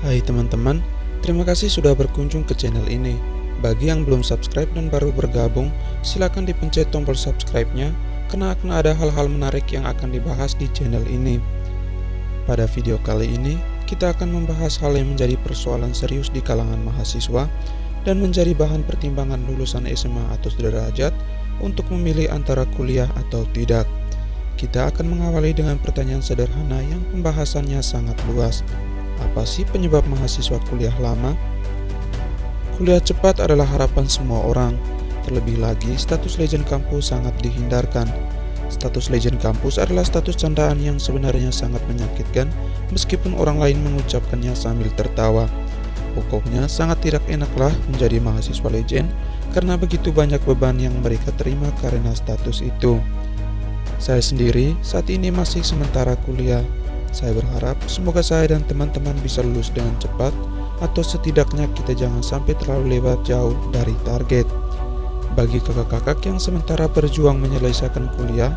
Hai teman-teman, terima kasih sudah berkunjung ke channel ini. Bagi yang belum subscribe dan baru bergabung, silakan dipencet tombol subscribe-nya karena akan ada hal-hal menarik yang akan dibahas di channel ini. Pada video kali ini, kita akan membahas hal yang menjadi persoalan serius di kalangan mahasiswa dan menjadi bahan pertimbangan lulusan SMA atau sederajat untuk memilih antara kuliah atau tidak. Kita akan mengawali dengan pertanyaan sederhana yang pembahasannya sangat luas. Apa sih penyebab mahasiswa kuliah lama? Kuliah cepat adalah harapan semua orang. Terlebih lagi, status legend kampus sangat dihindarkan. Status legend kampus adalah status candaan yang sebenarnya sangat menyakitkan, meskipun orang lain mengucapkannya sambil tertawa. Pokoknya sangat tidak enaklah menjadi mahasiswa legend, karena begitu banyak beban yang mereka terima karena status itu. Saya sendiri saat ini masih sementara kuliah. Saya berharap semoga saya dan teman-teman bisa lulus dengan cepat, atau setidaknya kita jangan sampai terlalu lewat jauh dari target. Bagi kakak-kakak yang sementara berjuang menyelesaikan kuliah,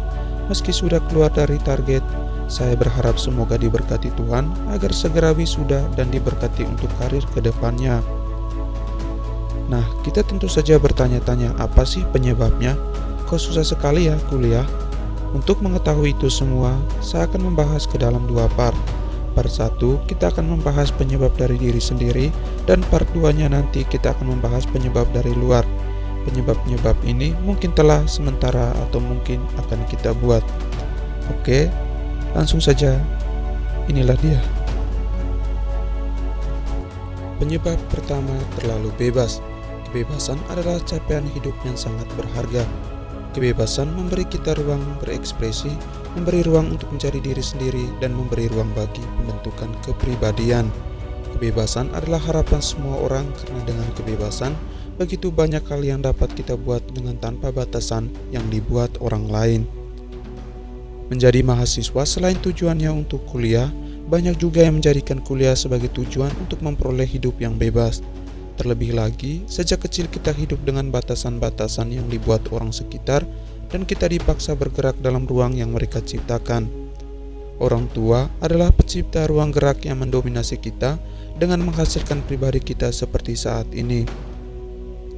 meski sudah keluar dari target, saya berharap semoga diberkati Tuhan agar segera wisuda dan diberkati untuk karir ke depannya. Nah, kita tentu saja bertanya-tanya, apa sih penyebabnya? Kok susah sekali ya kuliah? Untuk mengetahui itu semua, saya akan membahas ke dalam dua part. Part 1, kita akan membahas penyebab dari diri sendiri, dan part 2-nya nanti kita akan membahas penyebab dari luar. Penyebab-penyebab ini mungkin telah sementara atau mungkin akan kita buat. Oke, langsung saja. Inilah dia. Penyebab pertama, terlalu bebas. Kebebasan adalah capaian hidup yang sangat berharga. Kebebasan memberi kita ruang berekspresi, memberi ruang untuk mencari diri sendiri, dan memberi ruang bagi pembentukan kepribadian. Kebebasan adalah harapan semua orang karena dengan kebebasan, begitu banyak hal yang dapat kita buat dengan tanpa batasan yang dibuat orang lain. Menjadi mahasiswa selain tujuannya untuk kuliah, banyak juga yang menjadikan kuliah sebagai tujuan untuk memperoleh hidup yang bebas. Terlebih lagi, sejak kecil kita hidup dengan batasan-batasan yang dibuat orang sekitar dan kita dipaksa bergerak dalam ruang yang mereka ciptakan. Orang tua adalah pencipta ruang gerak yang mendominasi kita dengan menghasilkan pribadi kita seperti saat ini.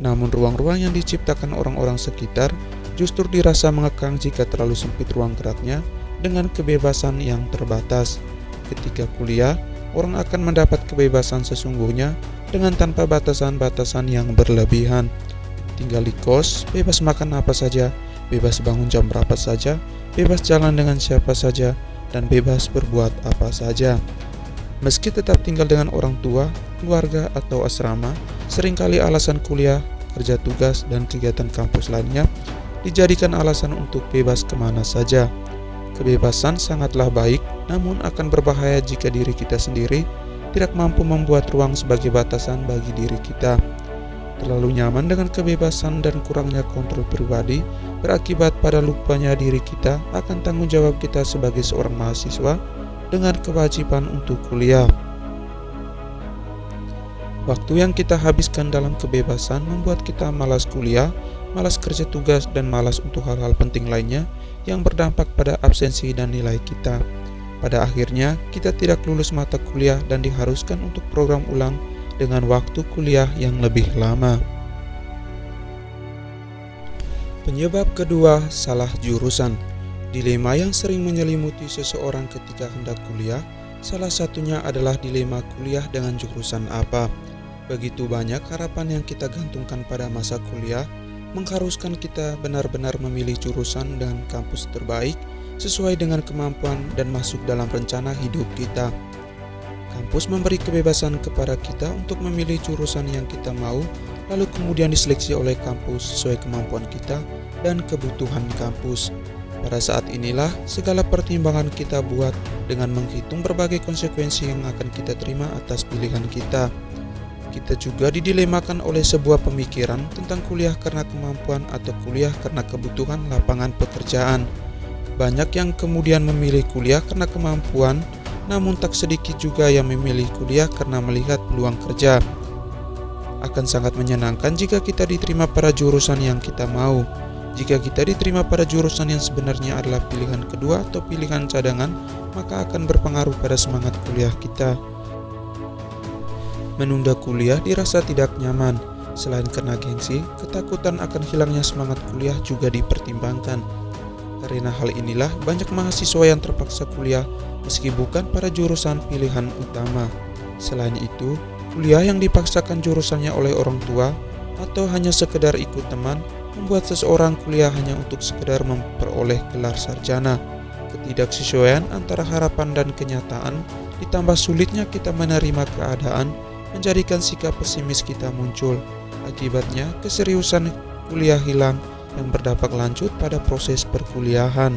Namun ruang-ruang yang diciptakan orang-orang sekitar justru dirasa mengekang jika terlalu sempit ruang geraknya dengan kebebasan yang terbatas. Ketika kuliah, orang akan mendapat kebebasan sesungguhnya dengan tanpa batasan-batasan yang berlebihan. Tinggal di kos, bebas makan apa saja, bebas bangun jam berapa saja, bebas jalan dengan siapa saja, dan bebas berbuat apa saja. Meski tetap tinggal dengan orang tua, keluarga, atau asrama, seringkali alasan kuliah, kerja tugas, dan kegiatan kampus lainnya dijadikan alasan untuk bebas kemana saja. Kebebasan sangatlah baik, namun akan berbahaya jika diri kita sendiri tidak mampu membuat ruang sebagai batasan bagi diri kita. Terlalu nyaman dengan kebebasan dan kurangnya kontrol pribadi berakibat pada lupanya diri kita akan tanggung jawab kita sebagai seorang mahasiswa dengan kewajiban untuk kuliah. Waktu yang kita habiskan dalam kebebasan membuat kita malas kuliah, malas kerja tugas, dan malas untuk hal-hal penting lainnya yang berdampak pada absensi dan nilai kita. Pada akhirnya, kita tidak lulus mata kuliah dan diharuskan untuk program ulang dengan waktu kuliah yang lebih lama. Penyebab kedua, salah jurusan. Dilema yang sering menyelimuti seseorang ketika hendak kuliah, salah satunya adalah dilema kuliah dengan jurusan apa. Begitu banyak harapan yang kita gantungkan pada masa kuliah, mengharuskan kita benar-benar memilih jurusan dan kampus terbaik sesuai dengan kemampuan dan masuk dalam rencana hidup kita. Kampus memberi kebebasan kepada kita untuk memilih jurusan yang kita mau, lalu kemudian diseleksi oleh kampus sesuai kemampuan kita dan kebutuhan kampus. Pada saat inilah segala pertimbangan kita buat dengan menghitung berbagai konsekuensi yang akan kita terima atas pilihan kita. Kita juga didilemakan oleh sebuah pemikiran tentang kuliah karena kemampuan atau kuliah karena kebutuhan lapangan pekerjaan. Banyak yang kemudian memilih kuliah karena kemampuan, namun tak sedikit juga yang memilih kuliah karena melihat peluang kerja. Akan sangat menyenangkan jika kita diterima pada jurusan yang kita mau. Jika kita diterima pada jurusan yang sebenarnya adalah pilihan kedua atau pilihan cadangan, maka akan berpengaruh pada semangat kuliah kita. Menunda kuliah dirasa tidak nyaman. Selain karena gengsi, ketakutan akan hilangnya semangat kuliah juga dipertimbangkan. Karena hal inilah banyak mahasiswa yang terpaksa kuliah meski bukan pada jurusan pilihan utama. Selain itu, kuliah yang dipaksakan jurusannya oleh orang tua atau hanya sekedar ikut teman membuat seseorang kuliah hanya untuk sekedar memperoleh gelar sarjana. Ketidaksesuaian antara harapan dan kenyataan ditambah sulitnya kita menerima keadaan menjadikan sikap pesimis kita muncul. Akibatnya, keseriusan kuliah hilang yang berdampak lanjut pada proses perkuliahan.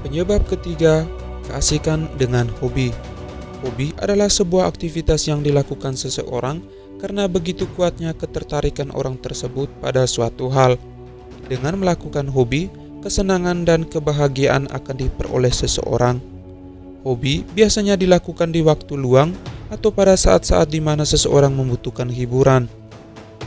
Penyebab ketiga, keasikan dengan hobi. Hobi adalah sebuah aktivitas yang dilakukan seseorang karena begitu kuatnya ketertarikan orang tersebut pada suatu hal. Dengan melakukan hobi, kesenangan dan kebahagiaan akan diperoleh seseorang. Hobi biasanya dilakukan di waktu luang atau pada saat-saat di mana seseorang membutuhkan hiburan.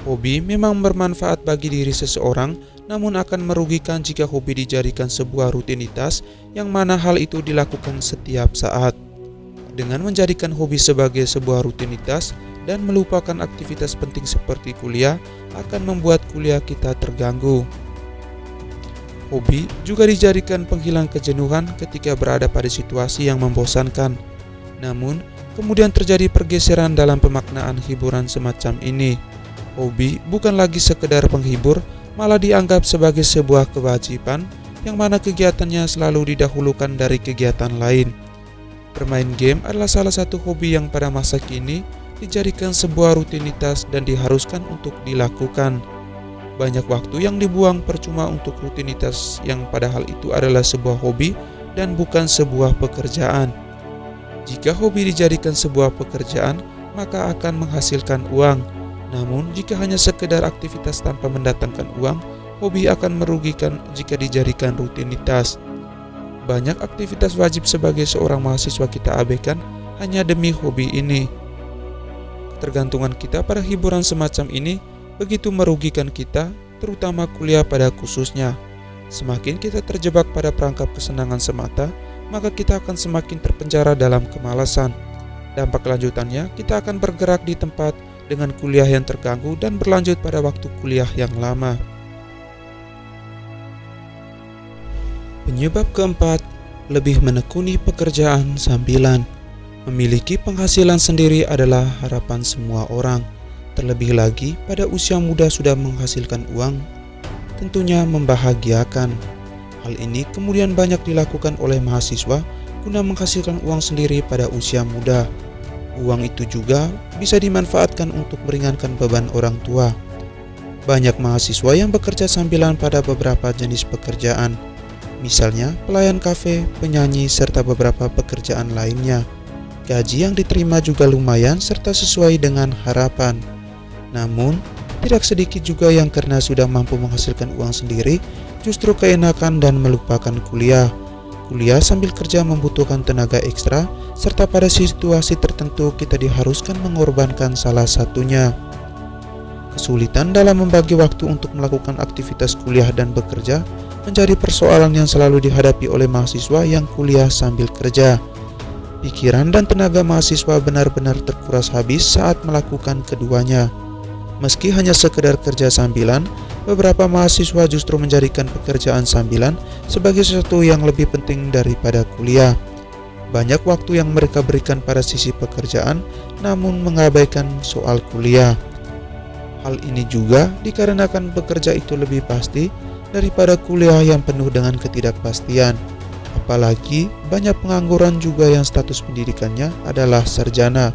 Hobi memang bermanfaat bagi diri seseorang, namun akan merugikan jika hobi dijadikan sebuah rutinitas yang mana hal itu dilakukan setiap saat. Dengan menjadikan hobi sebagai sebuah rutinitas dan melupakan aktivitas penting seperti kuliah, akan membuat kuliah kita terganggu. Hobi juga dijadikan penghilang kejenuhan ketika berada pada situasi yang membosankan. Namun, kemudian terjadi pergeseran dalam pemaknaan hiburan semacam ini. Hobi bukan lagi sekedar penghibur, malah dianggap sebagai sebuah kewajiban yang mana kegiatannya selalu didahulukan dari kegiatan lain. Bermain game adalah salah satu hobi yang pada masa kini dijadikan sebuah rutinitas dan diharuskan untuk dilakukan. Banyak waktu yang dibuang percuma untuk rutinitas yang padahal itu adalah sebuah hobi dan bukan sebuah pekerjaan. Jika hobi dijadikan sebuah pekerjaan, maka akan menghasilkan uang. Namun, jika hanya sekedar aktivitas tanpa mendatangkan uang, hobi akan merugikan jika dijadikan rutinitas. Banyak aktivitas wajib sebagai seorang mahasiswa kita abaikan hanya demi hobi ini. Ketergantungan kita pada hiburan semacam ini begitu merugikan kita, terutama kuliah pada khususnya. Semakin kita terjebak pada perangkap kesenangan semata, maka kita akan semakin terpenjara dalam kemalasan. Dampak lanjutannya, kita akan bergerak di tempat dengan kuliah yang terganggu dan berlanjut pada waktu kuliah yang lama. Penyebab keempat, lebih menekuni pekerjaan sambilan. Memiliki penghasilan sendiri adalah harapan semua orang. Terlebih lagi pada usia muda sudah menghasilkan uang, tentunya membahagiakan. Hal ini kemudian banyak dilakukan oleh mahasiswa guna menghasilkan uang sendiri pada usia muda. Uang itu juga bisa dimanfaatkan untuk meringankan beban orang tua. Banyak mahasiswa yang bekerja sambilan pada beberapa jenis pekerjaan, misalnya pelayan kafe, penyanyi, serta beberapa pekerjaan lainnya. Gaji yang diterima juga lumayan serta sesuai dengan harapan. Namun, tidak sedikit juga yang karena sudah mampu menghasilkan uang sendiri, justru keenakan dan melupakan kuliah. Kuliah sambil kerja membutuhkan tenaga ekstra, serta pada situasi tertentu kita diharuskan mengorbankan salah satunya. Kesulitan dalam membagi waktu untuk melakukan aktivitas kuliah dan bekerja menjadi persoalan yang selalu dihadapi oleh mahasiswa yang kuliah sambil kerja. Pikiran dan tenaga mahasiswa benar-benar terkuras habis saat melakukan keduanya. Meski hanya sekedar kerja sambilan, beberapa mahasiswa justru menjadikan pekerjaan sambilan sebagai sesuatu yang lebih penting daripada kuliah. Banyak waktu yang mereka berikan pada sisi pekerjaan, namun mengabaikan soal kuliah. Hal ini juga dikarenakan bekerja itu lebih pasti daripada kuliah yang penuh dengan ketidakpastian. Apalagi banyak pengangguran juga yang status pendidikannya adalah sarjana.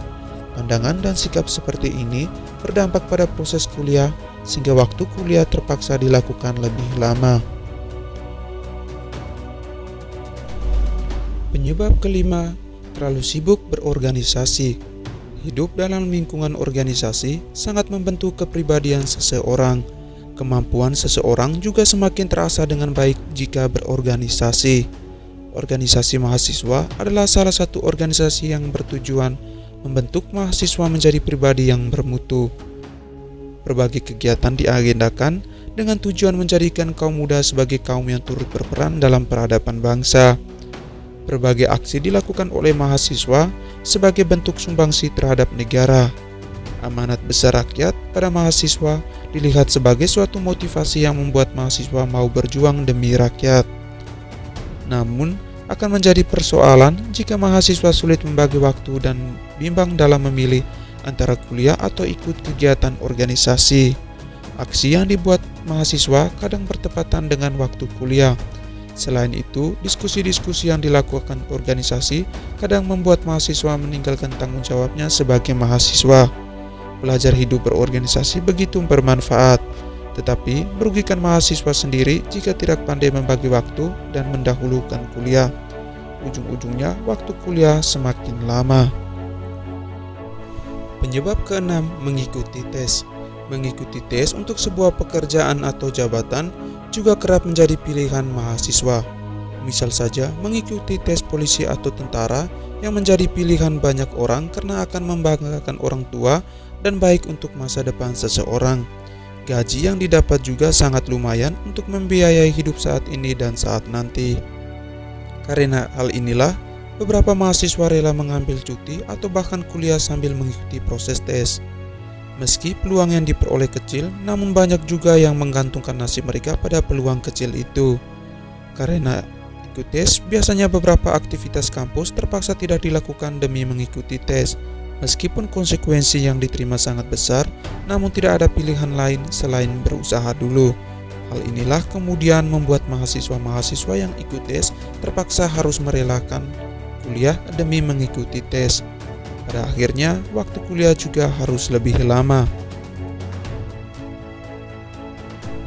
Pandangan dan sikap seperti ini berdampak pada proses kuliah sehingga waktu kuliah terpaksa dilakukan lebih lama. Penyebab kelima, terlalu sibuk berorganisasi. Hidup dalam lingkungan organisasi sangat membentuk kepribadian seseorang. Kemampuan seseorang juga semakin terasa dengan baik jika berorganisasi. Organisasi mahasiswa adalah salah satu organisasi yang bertujuan membentuk mahasiswa menjadi pribadi yang bermutu. Berbagai kegiatan diagendakan dengan tujuan menjadikan kaum muda sebagai kaum yang turut berperan dalam peradaban bangsa. Berbagai aksi dilakukan oleh mahasiswa sebagai bentuk sumbangsi terhadap negara. Amanat besar rakyat pada mahasiswa dilihat sebagai suatu motivasi yang membuat mahasiswa mau berjuang demi rakyat. Namun, akan menjadi persoalan jika mahasiswa sulit membagi waktu dan bimbang dalam memilih antara kuliah atau ikut kegiatan organisasi. Aksi yang dibuat mahasiswa kadang bertepatan dengan waktu kuliah. Selain itu, diskusi-diskusi yang dilakukan organisasi kadang membuat mahasiswa meninggalkan tanggung jawabnya sebagai mahasiswa. Belajar hidup berorganisasi begitu bermanfaat, tetapi merugikan mahasiswa sendiri jika tidak pandai membagi waktu dan mendahulukan kuliah. Ujung-ujungnya, waktu kuliah semakin lama. Penyebab keenam, mengikuti tes. Mengikuti tes untuk sebuah pekerjaan atau jabatan juga kerap menjadi pilihan mahasiswa. Misal saja, mengikuti tes polisi atau tentara yang menjadi pilihan banyak orang karena akan membanggakan orang tua dan baik untuk masa depan seseorang. Gaji yang didapat juga sangat lumayan untuk membiayai hidup saat ini dan saat nanti. Karena hal inilah, beberapa mahasiswa rela mengambil cuti atau bahkan kuliah sambil mengikuti proses tes. Meski peluang yang diperoleh kecil, namun banyak juga yang menggantungkan nasib mereka pada peluang kecil itu. Karena ikut tes, biasanya beberapa aktivitas kampus terpaksa tidak dilakukan demi mengikuti tes. Meskipun konsekuensi yang diterima sangat besar, namun tidak ada pilihan lain selain berusaha dulu. Hal inilah kemudian membuat mahasiswa-mahasiswa yang ikut tes terpaksa harus merelakan kuliah demi mengikuti tes. Pada akhirnya, waktu kuliah juga harus lebih lama.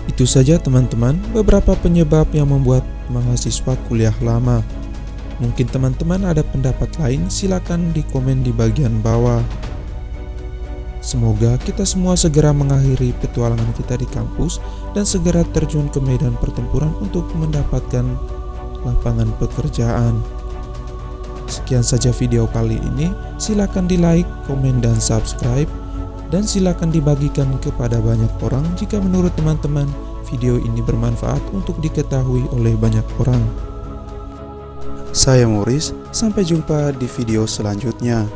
Itu saja teman-teman, beberapa penyebab yang membuat mahasiswa kuliah lama. Mungkin teman-teman ada pendapat lain, silakan di komen di bagian bawah. Semoga kita semua segera mengakhiri petualangan kita di kampus dan segera terjun ke medan pertempuran untuk mendapatkan lapangan pekerjaan. Sekian saja video kali ini, silakan di like, komen, dan subscribe. Dan silakan dibagikan kepada banyak orang jika menurut teman-teman video ini bermanfaat untuk diketahui oleh banyak orang. Saya Morris, sampai jumpa di video selanjutnya.